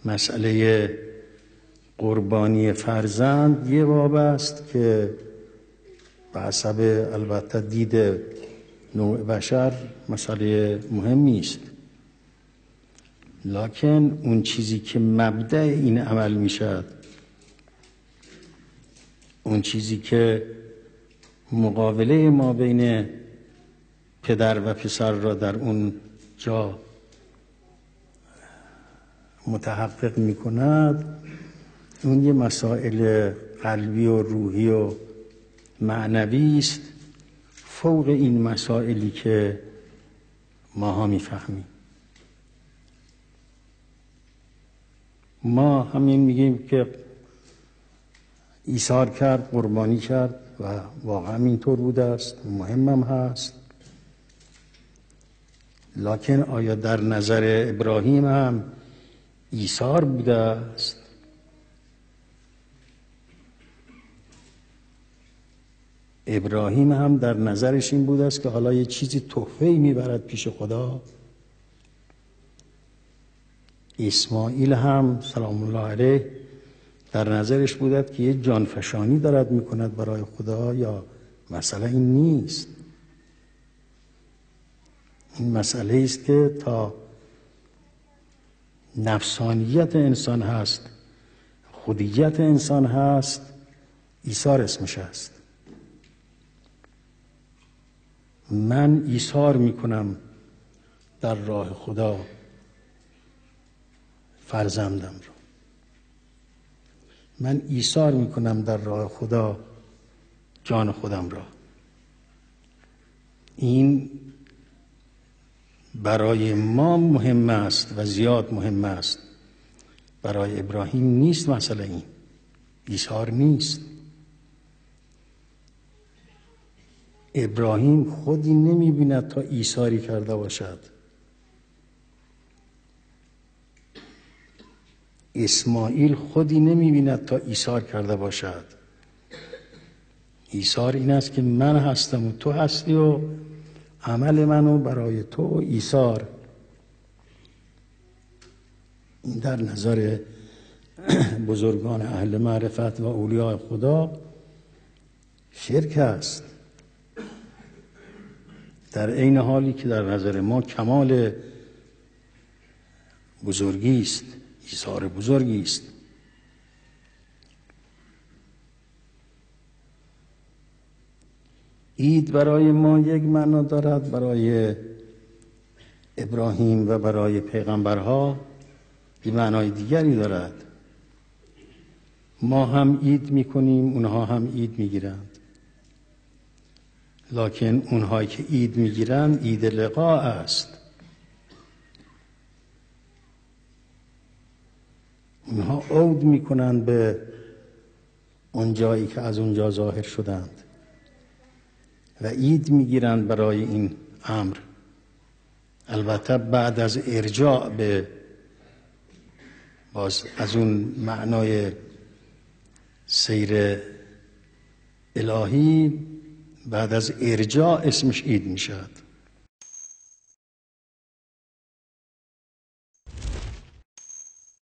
مسئله قربانی فرزند یه باب است که به حسب البته دید نوع بشر مسئله مهمی است، لکن اون چیزی که مبدأ این عمل میشد، اون چیزی که مقابله ما بین پدر و پسر را در اون جا متحقق می کند، اون یه مسائل قلبی و روحی و معنوی است فوق این مسائلی که ماها می فهمیم. ما همین میگیم که ایثار کرد، قربانی کرد و واقعا اینطور بوده است، مهمم هست، لکن آیا در نظر ابراهیم هم ایثار بوده است؟ ابراهیم هم در نظرش این بوده است که حالا یه چیزی تحفه‌ای میبرد پیش خدا؟ اسماعیل هم سلام الله علیه در نظرش بودد که یه جانفشانی دارد میکند برای خدا، یا مسئله این نیست؟ این مسئله است که تا نفسانیت انسان هست، خودیت انسان هست، ایثار اسمش است. من ایثار میکنم در راه خدا فرزندم رو، من ایثار میکنم در راه خدا جان خودم را. این برای ما مهم است و زیاد مهم است، برای ابراهیم نیست مسئله، این ایثار نیست. ابراهیم خودی نمی‌بیند تا ایثاری کرده باشد. اسماعیل خودی نمی‌بیند تا ایثار کرده باشد. ایثار این است که من هستم و تو هستی و عمل منو برای تو ایثار. این در نظر بزرگان اهل معرفت و اولیاء خدا شرک است، در عین حالی که در نظر ما کمال بزرگی است، ایثار بزرگی است. عید برای ما یک معنا دارد، برای ابراهیم و برای پیغمبرها یک معنای دیگری دارد. ما هم عید میکنیم، اونها هم عید میگیرند، لکن اونهایی که عید میگیرند عید لقاء است. اونها عود میکنند به اون جایی که از اونجا ظاهر شدند و عید میگیرند برای این امر، البته بعد از ارجاع به باز از اون معنای سیر الهی، بعد از ارجاع اسمش عید میشد.